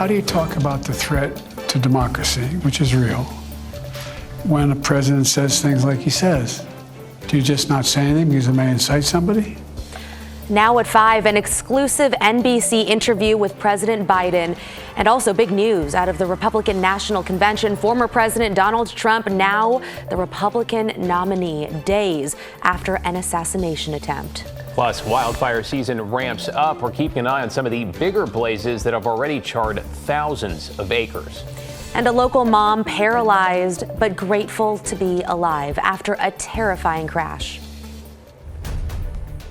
How do you talk about the threat to democracy, which is real, when a president says things like he says? Do you just not say anything because it may incite somebody? Now at 5, an exclusive NBC interview with President Biden. And also big news out of the Republican National Convention. Former President Donald Trump now the Republican nominee days after an assassination attempt. Plus, wildfire season ramps up. We're keeping an eye on some of the bigger blazes that have already charred thousands of acres. And a local mom paralyzed but grateful to be alive after a terrifying crash.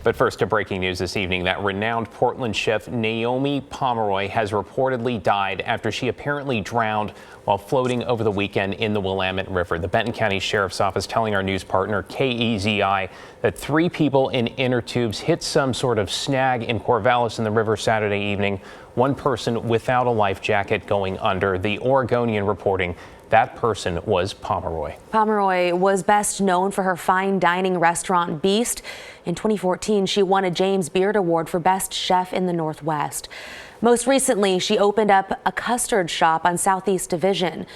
But first, to breaking news this evening that renowned Portland chef Naomi Pomeroy has reportedly died after she apparently drowned while floating over the weekend in the Willamette River. The Benton County Sheriff's Office telling our news partner KEZI that 3 people in inner tubes hit some sort of snag in Corvallis in the river Saturday evening. 1 person without a life jacket going under. The Oregonian reporting that person was Pomeroy. Pomeroy was best known for her fine dining restaurant Beast. In 2014, she won a James Beard Award for Best Chef in the Northwest. Most recently, she opened up a custard shop on Southeast Division.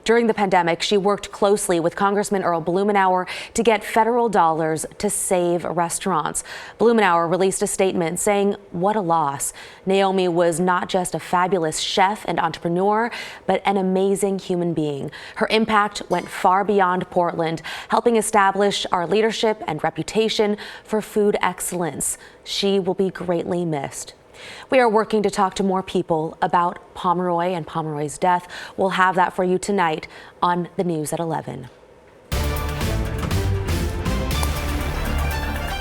During the pandemic, she worked closely with Congressman Earl Blumenauer to get federal dollars to save restaurants. Blumenauer released a statement saying, "What a loss." Naomi was not just a fabulous chef and entrepreneur, but an amazing human being. Her impact went far beyond Portland, helping establish our leadership and reputation for food excellence. She will be greatly missed. We are working to talk to more people about Pomeroy and Pomeroy's death. We'll have that for you tonight on the news at 11.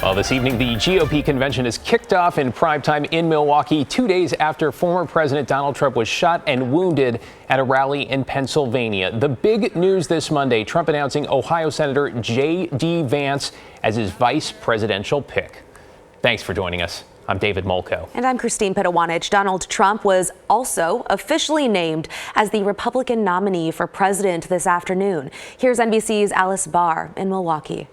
Well, this evening, the GOP convention is kicked off in primetime in Milwaukee 2 days after former President Donald Trump was shot and wounded at a rally in Pennsylvania. The big news this Monday, Trump announcing Ohio Senator J.D. Vance as his vice presidential pick. Thanks for joining us. I'm David Molko. And I'm Christine Pitawanich. Donald Trump was also officially named as the Republican nominee for president this afternoon. Here's NBC's Alice Barr in Milwaukee.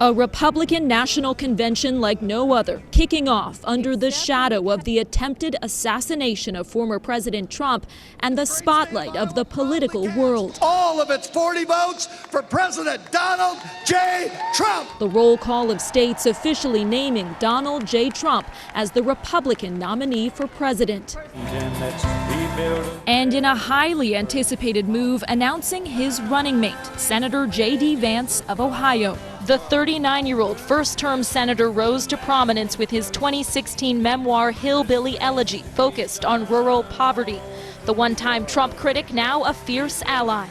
A Republican National Convention like no other, kicking off under the shadow of the attempted assassination of former President Trump and the spotlight of the political world. All of its 40 votes for President Donald J. Trump. The roll call of states officially naming Donald J. Trump as the Republican nominee for president. And in a highly anticipated move, announcing his running mate, Senator J.D. Vance of Ohio. The 39-year-old first-term senator rose to prominence with his 2016 memoir, Hillbilly Elegy, focused on rural poverty. The one-time Trump critic, now a fierce ally.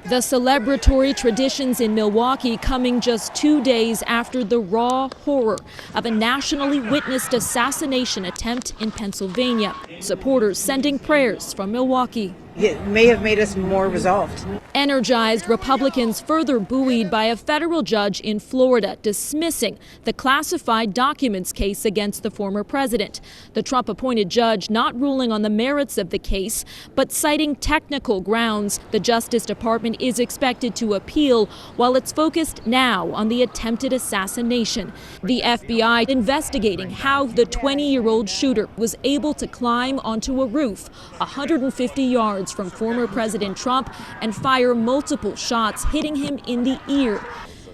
The celebratory traditions in Milwaukee coming just 2 days after the raw horror of a nationally witnessed assassination attempt in Pennsylvania. Supporters sending prayers from Milwaukee. It may have made us more resolved. Energized Republicans further buoyed by a federal judge in Florida dismissing the classified documents case against the former president. The Trump-appointed judge not ruling on the merits of the case, but citing technical grounds. The Justice Department is expected to appeal while it's focused now on the attempted assassination. The FBI investigating how the 20-year-old shooter was able to climb onto a roof 150 yards from former President Trump and fire multiple shots, hitting him in the ear.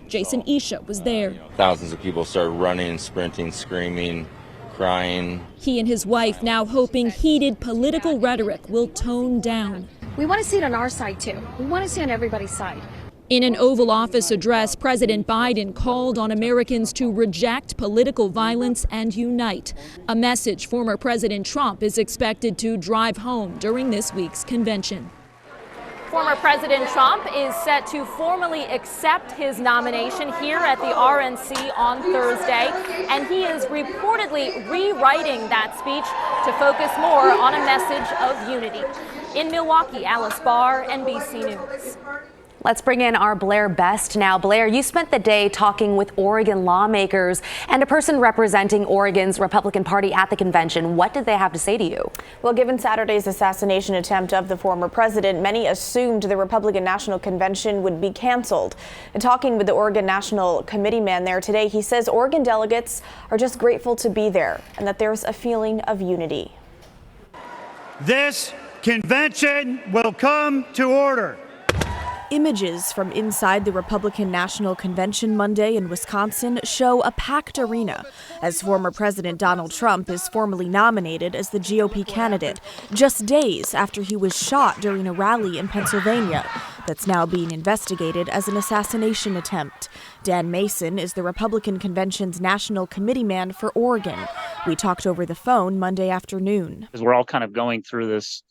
Jason Isha was there. Thousands of people started running, sprinting, screaming, crying. He and his wife now hoping heated political rhetoric will tone down. We want to see it on our side, too. We want to see it on everybody's side. In an Oval Office address, President Biden called on Americans to reject political violence and unite. A message former President Trump is expected to drive home during this week's convention. Former President Trump is set to formally accept his nomination here at the RNC on Thursday, and he is reportedly rewriting that speech to focus more on a message of unity. In Milwaukee, Alice Barr, NBC News. Let's bring in our Blair Best now. Blair, you spent the day talking with Oregon lawmakers and a person representing Oregon's Republican Party at the convention. What did they have to say to you? Well, given Saturday's assassination attempt of the former president, many assumed the Republican National Convention would be canceled. And talking with the Oregon National Committee man there today, he says Oregon delegates are just grateful to be there and that there's a feeling of unity. This convention will come to order. Images from inside the Republican National Convention Monday in Wisconsin show a packed arena as former President Donald Trump is formally nominated as the GOP candidate just days after he was shot during a rally in Pennsylvania that's now being investigated as an assassination attempt. Dan Mason is the Republican Convention's national committee man for Oregon. We talked over the phone Monday afternoon. Because we're all kind of going through this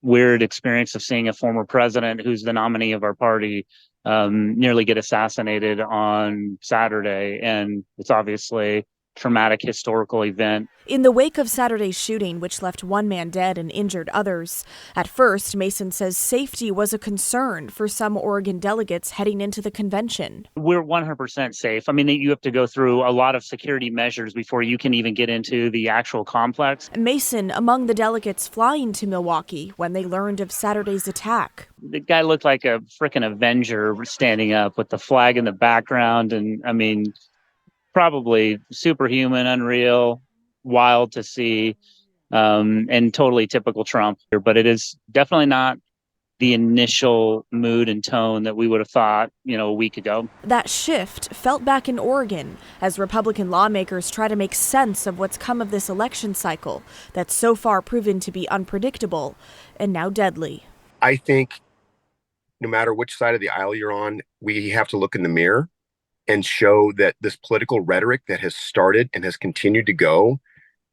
weird experience of seeing a former president who's the nominee of our party nearly get assassinated on Saturday. And it's obviously a traumatic historical event. In the wake of Saturday's shooting, which left one man dead and injured others, at first, Mason says safety was a concern for some Oregon delegates heading into the convention. We're 100% safe. I mean, you have to go through a lot of security measures before you can even get into the actual complex. Mason among the delegates flying to Milwaukee when they learned of Saturday's attack. The guy looked like a freaking Avenger standing up with the flag in the background. And I mean, probably superhuman, unreal, wild to see, and totally typical Trump. But it is definitely not the initial mood and tone that we would have thought, a week ago. That shift felt back in Oregon as Republican lawmakers try to make sense of what's come of this election cycle that's so far proven to be unpredictable and now deadly. I think no matter which side of the aisle you're on, we have to look in the mirror and show that this political rhetoric that has started and has continued to go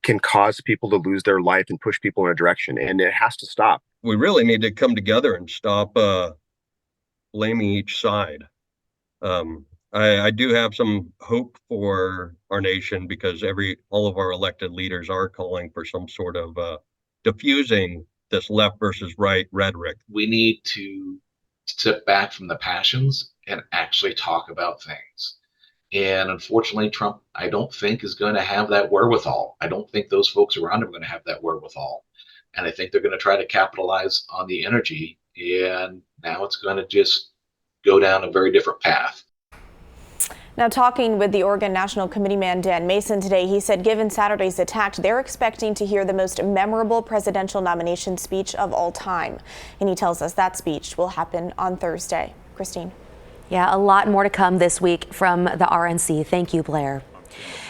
can cause people to lose their life and push people in a direction, and it has to stop. We really need to come together and stop blaming each side. I do have some hope for our nation because all of our elected leaders are calling for some sort of diffusing this left versus right rhetoric. We need to step back from the passions and actually talk about things. And unfortunately, Trump, I don't think, is going to have that wherewithal. I don't think those folks around him are going to have that wherewithal. And I think they're going to try to capitalize on the energy. And now it's going to just go down a very different path. Now, talking with the Oregon National Committee man Dan Mason today, he said given Saturday's attack, they're expecting to hear the most memorable presidential nomination speech of all time. And he tells us that speech will happen on Thursday. Christine. Yeah, a lot more to come this week from the RNC. Thank you, Blair.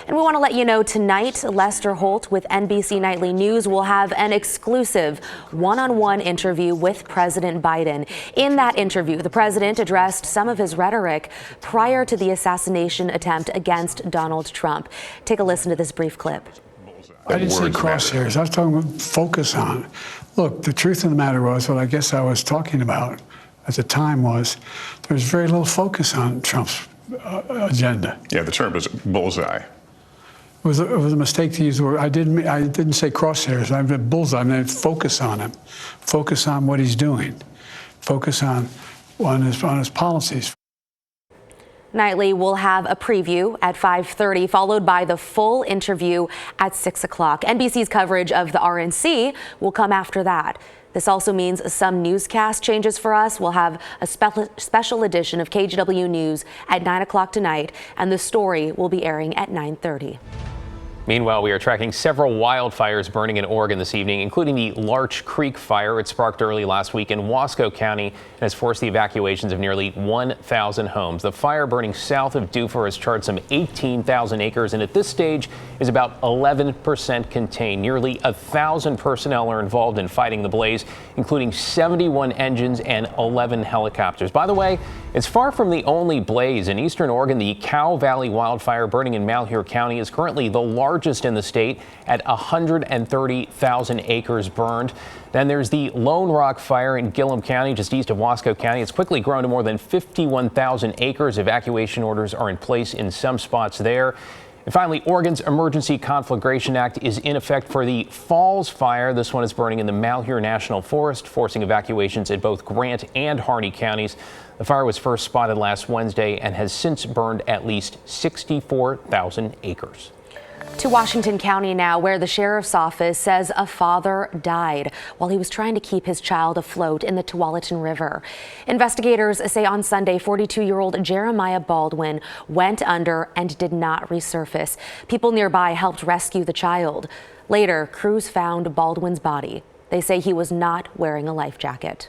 And we want to let you know tonight, Lester Holt with NBC Nightly News will have an exclusive one-on-one interview with President Biden. In that interview, the president addressed some of his rhetoric prior to the assassination attempt against Donald Trump. Take a listen to this brief clip. I didn't say crosshairs. I was talking about focus on. Look, the truth of the matter was, what I guess I was talking about at the time was there was very little focus on Trump's agenda. Yeah, the term is bullseye. It was a mistake to use the word. I didn't say crosshairs. I meant bullseye. I meant focus on him. Focus on what he's doing. Focus on his policies. Nightly will have a preview at 5:30, followed by the full interview at 6 o'clock. NBC's coverage of the RNC will come after that. This also means some newscast changes for us. We'll have a special edition of KGW News at 9 o'clock tonight, and the story will be airing at 9:30. Meanwhile, we are tracking several wildfires burning in Oregon this evening, including the Larch Creek fire. It sparked early last week in Wasco County and has forced the evacuations of nearly 1,000 homes. The fire burning south of Dufur has charred some 18,000 acres and at this stage is about 11% contained. Nearly 1,000 personnel are involved in fighting the blaze, including 71 engines and 11 helicopters. By the way, it's far from the only blaze. In eastern Oregon, the Cow Valley wildfire burning in Malheur County is currently the largest in the state at 130,000 acres burned. Then there's the Lone Rock fire in Gillum County, just east of Wasco County. It's quickly grown to more than 51,000 acres. Evacuation orders are in place in some spots there. And finally, Oregon's Emergency Conflagration Act is in effect for the Falls Fire. This one is burning in the Malheur National Forest, forcing evacuations in both Grant and Harney counties. The fire was first spotted last Wednesday and has since burned at least 64,000 acres. To Washington County now, where the sheriff's office says a father died while he was trying to keep his child afloat in the Tualatin River. Investigators say on Sunday, 42-year-old Jeremiah Baldwin went under and did not resurface. People nearby helped rescue the child. Later, crews found Baldwin's body. They say he was not wearing a life jacket.